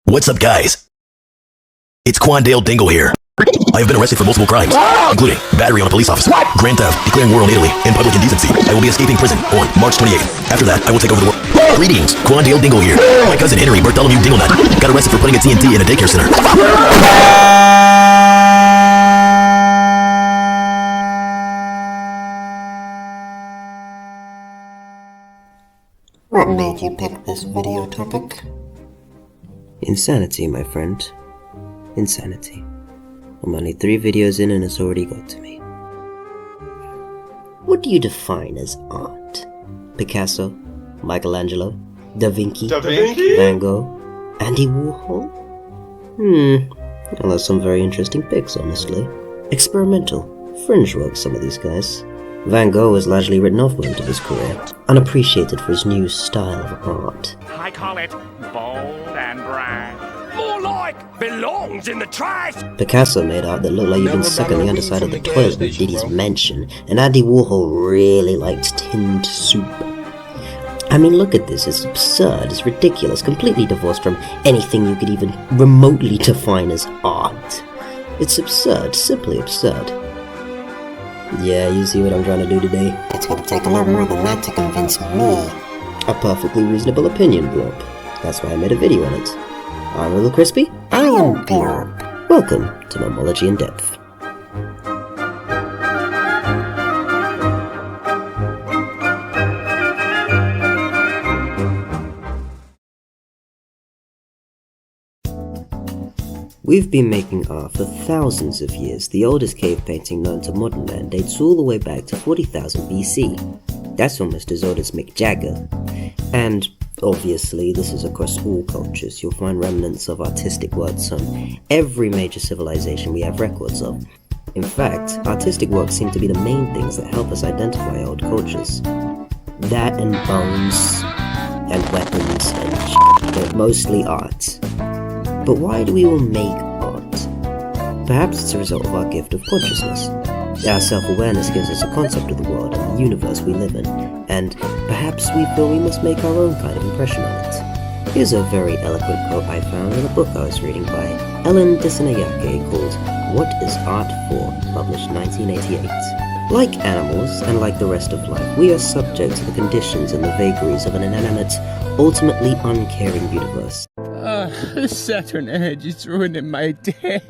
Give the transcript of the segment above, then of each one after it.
What's up, guys? It's Quandale Dingle here. I have been arrested for multiple crimes, including battery on a police officer, grand theft, declaring war on Italy, and public indecency. I will be escaping prison on March 28th. After that, I will take over the world. Greetings, Quandale Dingle here. My cousin Henry Bartholomew Dinglenut got arrested for putting a TNT in a daycare center. What made you pick this video topic? Insanity, my friend. Insanity. I'm only 3 videos in and it's already got to me. What do you define as art? Picasso? Michelangelo? Da Vinci? Van Gogh? Andy Warhol? Well, that's some very interesting picks, honestly. Experimental, fringe work, some of these guys. Van Gogh was largely written off most of his career, unappreciated for his new style of art. I call it bold and bright. More like belongs in the trash. Picasso made art that looked like you'd been stuck on the underside of the toilet in Diddy's mansion, and Andy Warhol really liked tinned soup. I mean, look at this, it's absurd, it's ridiculous, completely divorced from anything you could even remotely define as art. It's absurd, simply absurd. Yeah, you see what I'm trying to do today? It's gonna take a lot more than that to convince me. A perfectly reasonable opinion, Glorp. That's why I made a video on it. I'm a little crispy. I am Glorp. Welcome to Memology in Depth. We've been making art for thousands of years. The oldest cave painting known to modern man dates all the way back to 40,000 BC. That's almost as old as Mick Jagger. And obviously, this is across all cultures. You'll find remnants of artistic works on every major civilization we have records of. In fact, artistic works seem to be the main things that help us identify old cultures. That and bones, and weapons, and but mostly art. But why do we all make art? Perhaps it's a result of our gift of consciousness. Our self-awareness gives us a concept of the world and the universe we live in, and perhaps we feel we must make our own kind of impression on it. Here's a very eloquent quote I found in a book I was reading by Ellen Dissanayake called What is Art For?, published 1988. Like animals, and like the rest of life, we are subject to the conditions and the vagaries of an inanimate, ultimately uncaring universe. Saturn Edge is ruining my day.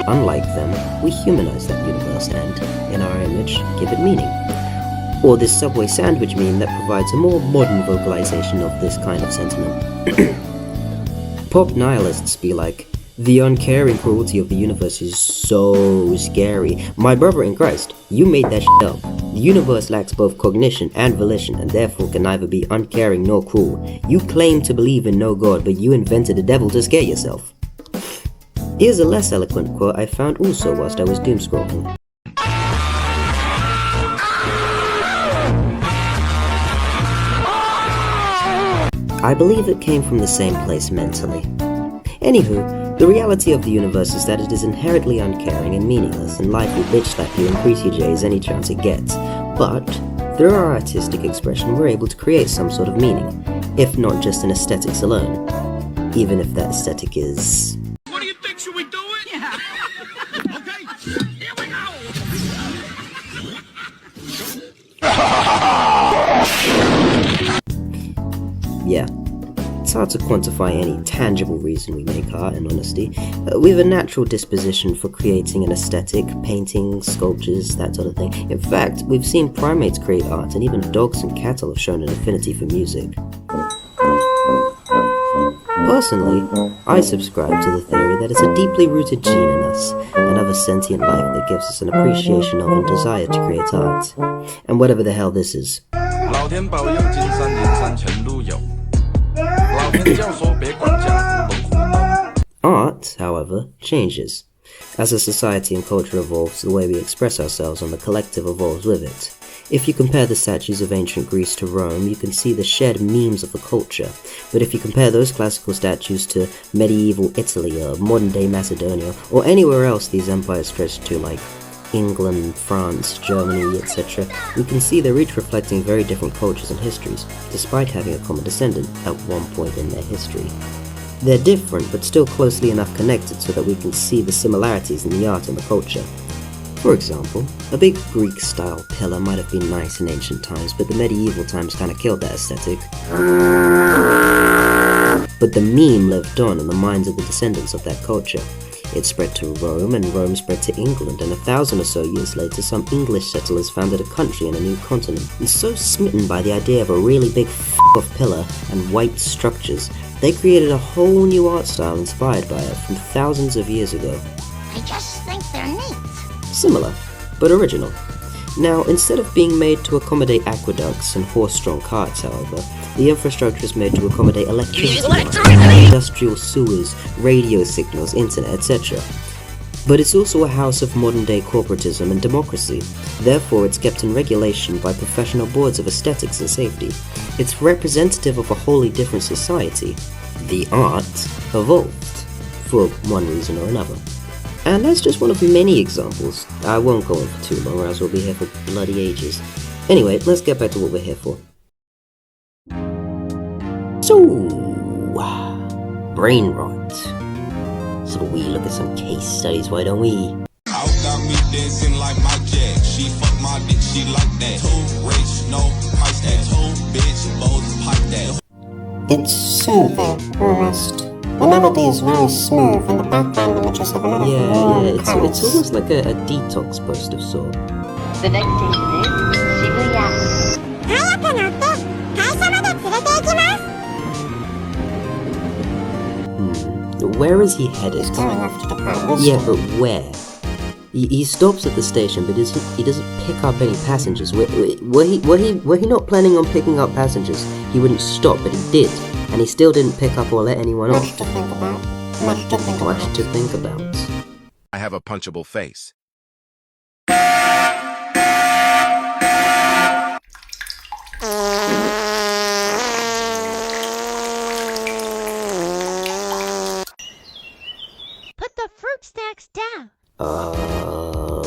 Unlike them, we humanize that universe and, in our image, give it meaning. Or this Subway sandwich meme that provides a more modern vocalization of this kind of sentiment. Pop nihilists be like, the uncaring cruelty of the universe is so scary. My brother in Christ, you made that shit up. The universe lacks both cognition and volition, and therefore can neither be uncaring nor cruel. You claim to believe in no God, but you invented a devil to scare yourself. Here's a less eloquent quote I found also whilst I was doomscrolling. I believe it came from the same place mentally. Anywho, the reality of the universe is that it is inherently uncaring and meaningless, and life will bitch slap you and grease your J's any chance it gets. But, through our artistic expression, we're able to create some sort of meaning, if not just in aesthetics alone. Even if that aesthetic is... What do you think? Should we do it? Yeah. Okay, here we go. Yeah. It's hard to quantify any tangible reason we make art, in honesty. We have a natural disposition for creating an aesthetic, painting, sculptures, that sort of thing. In fact, we've seen primates create art, and even dogs and cattle have shown an affinity for music. Personally, I subscribe to the theory that it's a deeply rooted gene in us, and of a sentient life that gives us an appreciation of and desire to create art. And whatever the hell this is. Art, however, changes. As a society and culture evolves, the way we express ourselves and the collective evolves with it. If you compare the statues of ancient Greece to Rome, you can see the shared memes of the culture. But if you compare those classical statues to medieval Italy or modern-day Macedonia, or anywhere else these empires stretched to, like England, France, Germany, etc., we can see they're each reflecting very different cultures and histories, despite having a common descendant at one point in their history. They're different, but still closely enough connected so that we can see the similarities in the art and the culture. For example, a big Greek-style pillar might have been nice in ancient times, but the medieval times kinda killed that aesthetic. But the meme lived on in the minds of the descendants of that culture. It spread to Rome, and Rome spread to England, and 1,000 or so years later some English settlers founded a country in a new continent. And so smitten by the idea of a really big f***off pillar and white structures, they created a whole new art style inspired by it from thousands of years ago. I just think they're neat. Similar, but original. Now, instead of being made to accommodate aqueducts and horse-drawn carts, however, the infrastructure is made to accommodate electricity, industrial sewers, radio signals, internet, etc. But it's also a house of modern-day corporatism and democracy. Therefore, it's kept in regulation by professional boards of aesthetics and safety. It's representative of a wholly different society. The art evolved, for one reason or another. And that's just one of many examples. I won't go on for too long, or else we'll be here for bloody ages. Anyway, let's get back to what we're here for. So, Brainrot. So we look at some case studies, why don't we? Out got me dancing like my jack. She fuck my dick, she like that. Too rich, no price tag. Too bitch, both pipe that. It's soothing, almost. The melody is very smooth, and the background images have a lot of warm it's almost like a detox post of sort. The next station is Shibuya. Where is he headed? He's going off to depart this Yeah, way. but where? He stops at the station, but he doesn't pick up any passengers. Were he not planning on picking up passengers? He wouldn't stop, but he did, and he still didn't pick up or let anyone Much off. to think about. Much to think Much about. to think about. I have a punchable face. Put the fruit snacks down.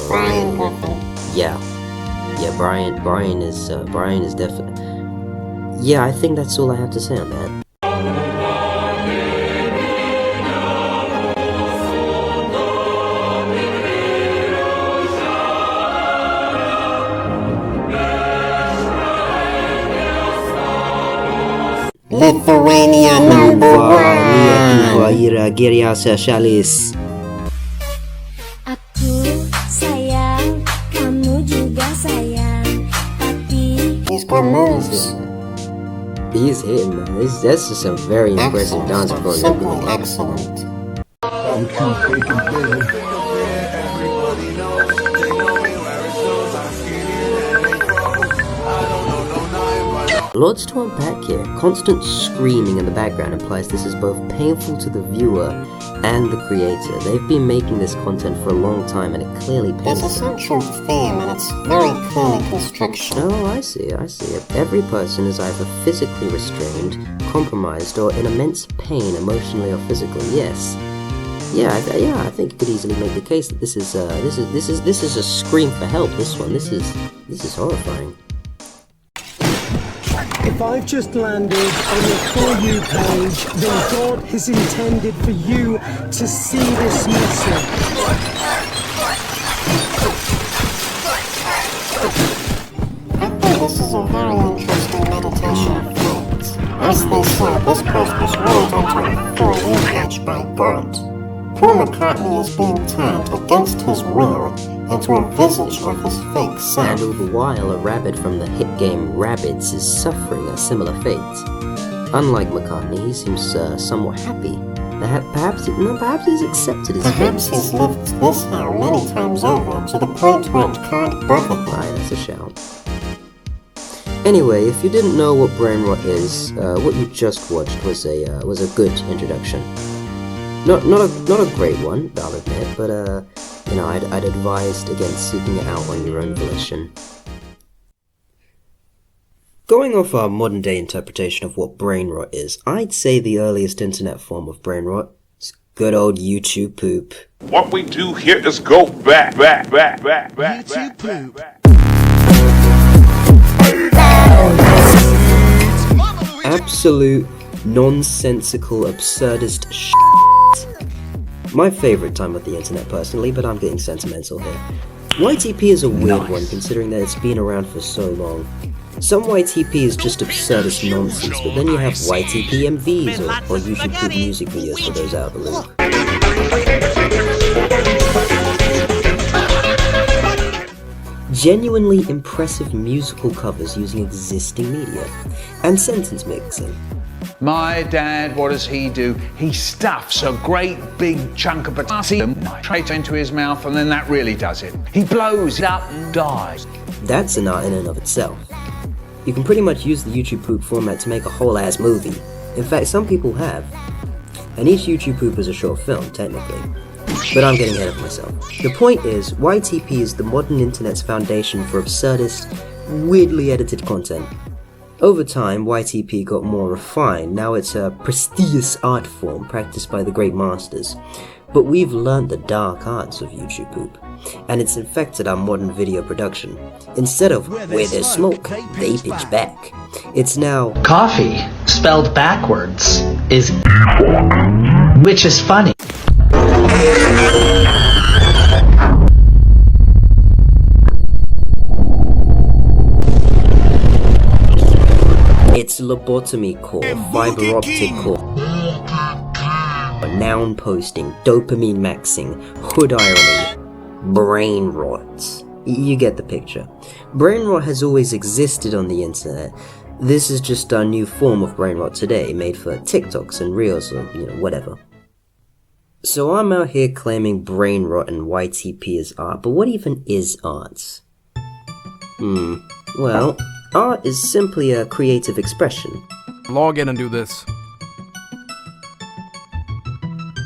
Brian Griffin. Yeah, Brian is definitely. Yeah, I think that's all I have to say on that. Lithuania number one. Aku sayang, kamu juga sayang, tapi He's got moves. He's hitting, man. That's just some very impressive dance Excellent. for Simply excellent. Lots to unpack here. Constant screaming in the background implies this is both painful to the viewer and the creator. They've been making this content for a long time and it clearly There's pains a them. central theme, and it's very clearly constriction. Oh, I see it. Every person is either physically restrained, compromised, or in immense pain emotionally or physically. Yes. Yeah, I think you could easily make the case that this is a scream for help. This is horrifying. If I've just landed on your For You page, then God has intended for you to see this message. I think this is a very interesting meditation of fate. As they said, this post was rolled onto a For You page by God. Poor McCartney is being turned against his will into a visage of his fake And self. all the while, a rabbit from the hit game Rabbids is suffering a similar fate. Unlike McCartney, he seems somewhat happy. Perhaps he's accepted his Perhaps fate. he's lived this hell many times over to the point where it can't bother him. Aye, that's a shout. Anyway, if you didn't know what Brainrot is, what you just watched was a good introduction. Not a great one, I'll admit, but I'd advised against seeking it out on your own volition. Going off our modern day interpretation of what Brainrot is, I'd say the earliest internet form of Brainrot is Good old YouTube poop. What we do here is go back. YouTube poop. Absolute nonsensical absurdist shit. My favourite time of the internet personally, but I'm getting sentimental here. YTP is a weird one considering that it's been around for so long. Some YTP is just absurdist nonsense, but then you have YTP MVs or YouTube poop music videos for those out of the loop. Genuinely impressive musical covers using existing media, and sentence mixing. My dad, what does he do? He stuffs a great big chunk of potassium straight into his mouth, and then that really does it. He blows it up and dies. That's an art in and of itself. You can pretty much use the YouTube poop format to make a whole ass movie. In fact, some people have. And each YouTube poop is a short film, technically. But I'm getting ahead of myself. The point is, YTP is the modern internet's foundation for absurdist, weirdly edited content. Over time, YTP got more refined. Now it's a prestigious art form practiced by the great masters. But we've learned the dark arts of YouTube poop, and it's infected our modern video production. Instead of where there's smoke, they pitch back. It's now coffee, spelled backwards, is which is funny. It's lobotomy core, fiber optic core, noun posting, dopamine maxing, hood irony, brain rot. You get the picture. Brain rot has always existed on the internet. This is just our new form of brain rot today, made for TikToks and Reels or, whatever. So I'm out here claiming brain rot and YTP is art, but what even is art? Well, art is simply a creative expression. Log in and do this.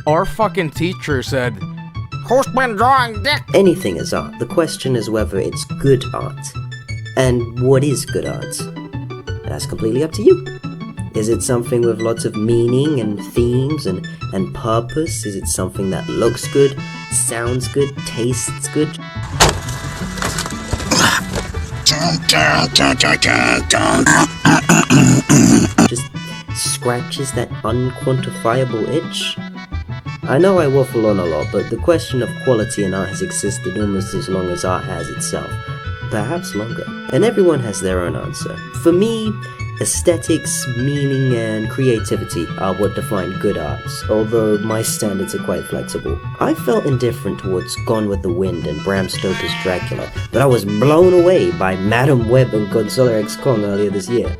Our fucking teacher said, "Who's been drawing dick?" Anything is art. The question is whether it's good art. And what is good art? That's completely up to you. Is it something with lots of meaning and themes and purpose? Is it something that looks good, sounds good, tastes good? Just scratches that unquantifiable itch? I know I waffle on a lot, but the question of quality in art has existed almost as long as art has itself. Perhaps longer. And everyone has their own answer. For me, aesthetics, meaning, and creativity are what define good arts, although my standards are quite flexible. I felt indifferent towards Gone with the Wind and Bram Stoker's Dracula, but I was blown away by Madam Web and Godzilla x Kong earlier this year.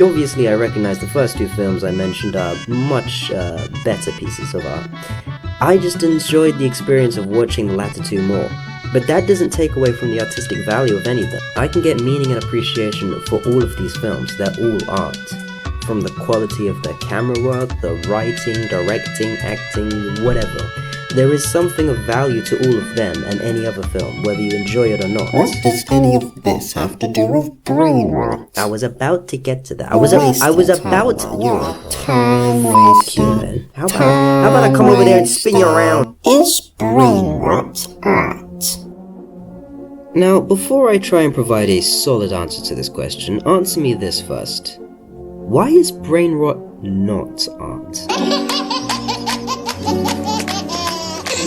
Obviously, I recognize the first two films I mentioned are much better pieces of art. I just enjoyed the experience of watching the latter two more. But that doesn't take away from the artistic value of any of them. I can get meaning and appreciation for all of these films. They're all art. From the quality of the camera work, the writing, directing, acting, whatever. There is something of value to all of them and any other film, whether you enjoy it or not. What does any of this have to do with brain rot? I was about to get to that. I was about time wasting. How about I come over there and spin you around? Is brain rot art? Now, before I try and provide a solid answer to this question, answer me this first. Why is brain rot not art?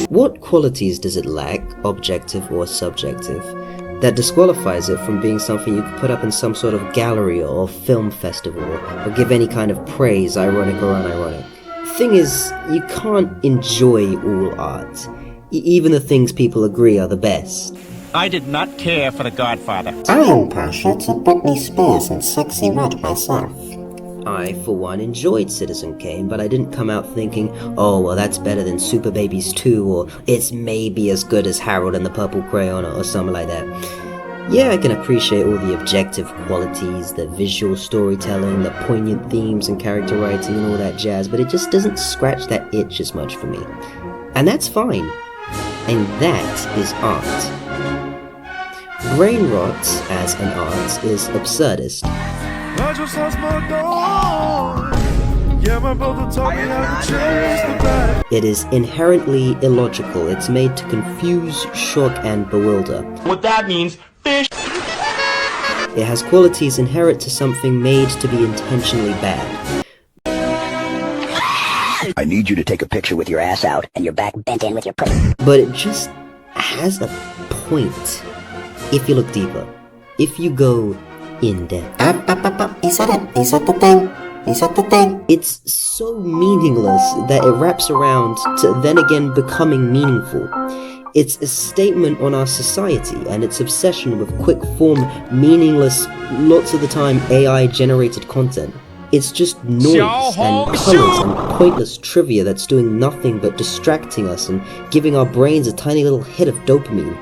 What qualities does it lack, objective or subjective, that disqualifies it from being something you could put up in some sort of gallery or film festival, or give any kind of praise, ironic or unironic? Thing is, you can't enjoy all art, even the things people agree are the best. I did not care for The Godfather. I am partial to Britney Spears and Sexy Red myself. I, for one, enjoyed Citizen Kane, but I didn't come out thinking, oh, well, that's better than Super Babies 2, or it's maybe as good as Harold and the Purple Crayon, or something like that. Yeah, I can appreciate all the objective qualities, the visual storytelling, the poignant themes and character writing and all that jazz, but it just doesn't scratch that itch as much for me. And that's fine. And that is art. Brain rot, as an art, is absurdist. It is inherently illogical. It's made to confuse, shock, and bewilder. What that means, fish! It has qualities inherent to something made to be intentionally bad. I need you to take a picture with your ass out and your back bent in with your pussy. But it just has a point. If you look deeper. If you go in depth. He said it. He said the thing. He said the thing. It's so meaningless that it wraps around to then again becoming meaningful. It's a statement on our society and its obsession with quick form, meaningless, lots of the time AI-generated content. It's just noise and colors and pointless trivia that's doing nothing but distracting us and giving our brains a tiny little hit of dopamine.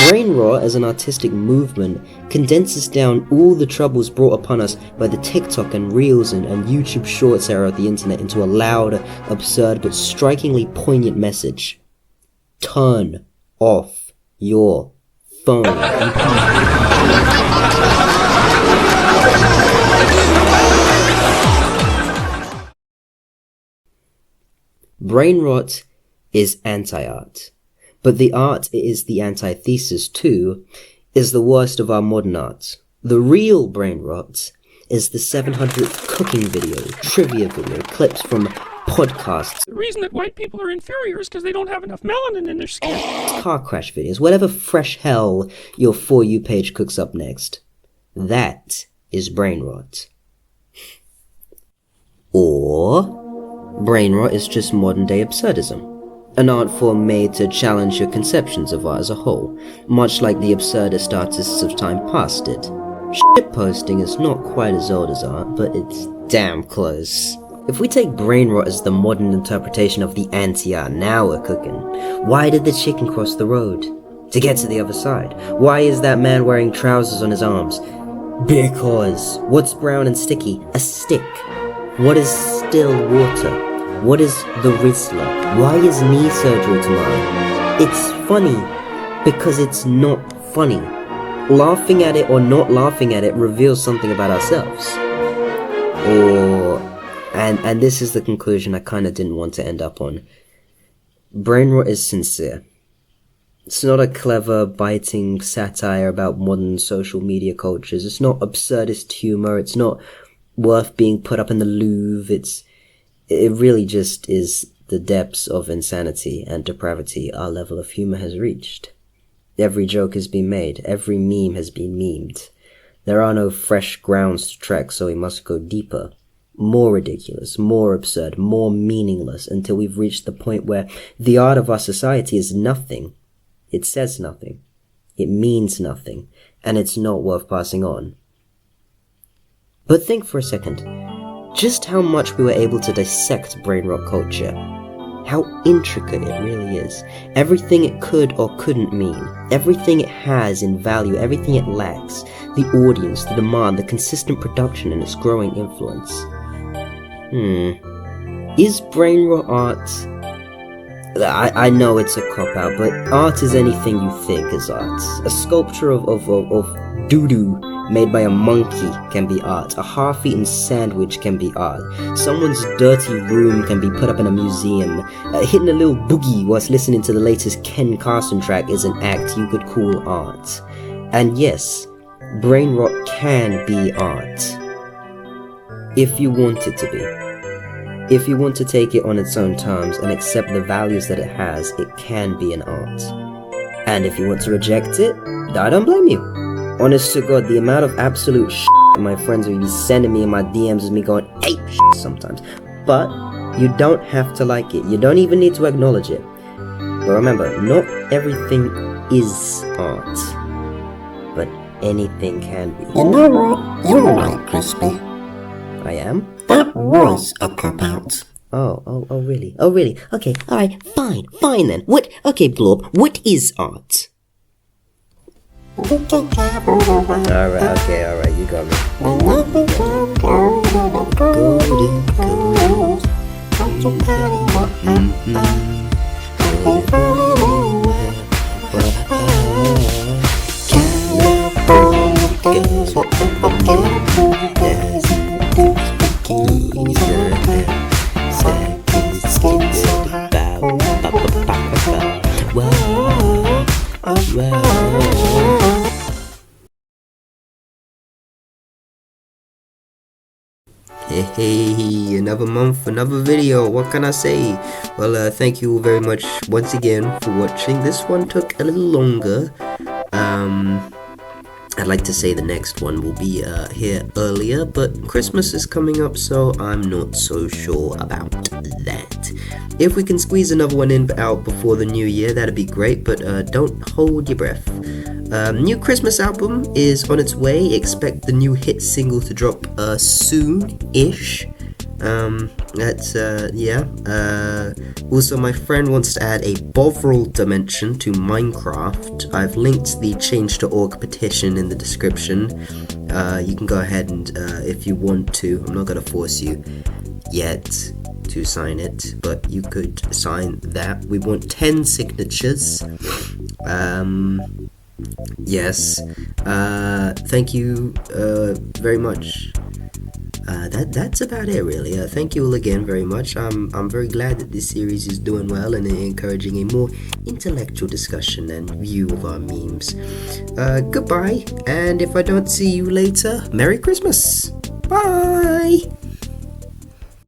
Brainrot as an artistic movement condenses down all the troubles brought upon us by the TikTok and Reels and YouTube Shorts era of the internet into a loud, absurd, but strikingly poignant message. Turn off your phone. Brainrot is anti-art. But the art it is the antithesis to is the worst of our modern art. The real Brainrot is the 700th cooking video, trivia video, clips from podcasts. The reason that white people are inferior is because they don't have enough melanin in their skin. Car crash videos, whatever fresh hell your For You page cooks up next. That is Brainrot. Or Brainrot is just modern day absurdism. An art form made to challenge your conceptions of art as a whole, much like the absurdist artists of time past did. Shitposting is not quite as old as art, but it's damn close. If we take Brainrot as the modern interpretation of the anti-art, now we're cooking. Why did the chicken cross the road? To get to the other side. Why is that man wearing trousers on his arms? Because. What's brown and sticky? A stick. What is still water? What is the Rizzler? Why is knee surgery tomorrow? It's funny because it's not funny. Laughing at it or not laughing at it reveals something about ourselves. And this is the conclusion I kind of didn't want to end up on. Brainrot is sincere. It's not a clever, biting satire about modern social media cultures. It's not absurdist humor. It's not worth being put up in the Louvre. It really just is the depths of insanity and depravity our level of humor has reached. Every joke has been made. Every meme has been memed. There are no fresh grounds to trek, so we must go deeper. More ridiculous, more absurd, more meaningless, until we've reached the point where the art of our society is nothing. It says nothing. It means nothing. And it's not worth passing on. But think for a second. Just how much we were able to dissect Brainrot culture. How intricate it really is. Everything it could or couldn't mean. Everything it has in value, everything it lacks. The audience, the demand, the consistent production, and its growing influence. Is Brainrot art? I know it's a cop-out, but art is anything you think is art. A sculpture of doo-doo made by a monkey can be art. A half-eaten sandwich can be art. Someone's dirty room can be put up in a museum. Hitting a little boogie whilst listening to the latest Ken Carson track is an act you could call art. And yes, Brainrot can be art. If you want it to be. If you want to take it on its own terms and accept the values that it has, it can be an art. And if you want to reject it, I don't blame you. Honest to God, the amount of absolute shit my friends will be sending me in my DMs is me going ape shit sometimes. But you don't have to like it. You don't even need to acknowledge it. But remember, not everything is art. But anything can be. You know what? You're right, Crispy. I am? That was a cop-out. Oh, really? Oh, really? Okay, alright, fine then. Okay, Glorp, what is art? Alright, you got me. Golden. Hey, another month, another video, what can I say? Well, thank you very much once again for watching. This one took a little longer. I'd like to say the next one will be here earlier, but Christmas is coming up, so I'm not so sure about that. If we can squeeze another one out before the new year, that'd be great, but don't hold your breath. New Christmas album is on its way. Expect the new hit single to drop soon-ish. Also, my friend wants to add a Bovril dimension to Minecraft. I've linked the change.org petition in the description. You can go ahead and, if you want to, I'm not going to force you yet to sign it, but you could sign that. We want 10 signatures. Yes. Thank you very much. That's about it, really. Thank you all again very much. I'm very glad that this series is doing well and encouraging a more intellectual discussion and view of our memes. Goodbye, and if I don't see you later, Merry Christmas. Bye.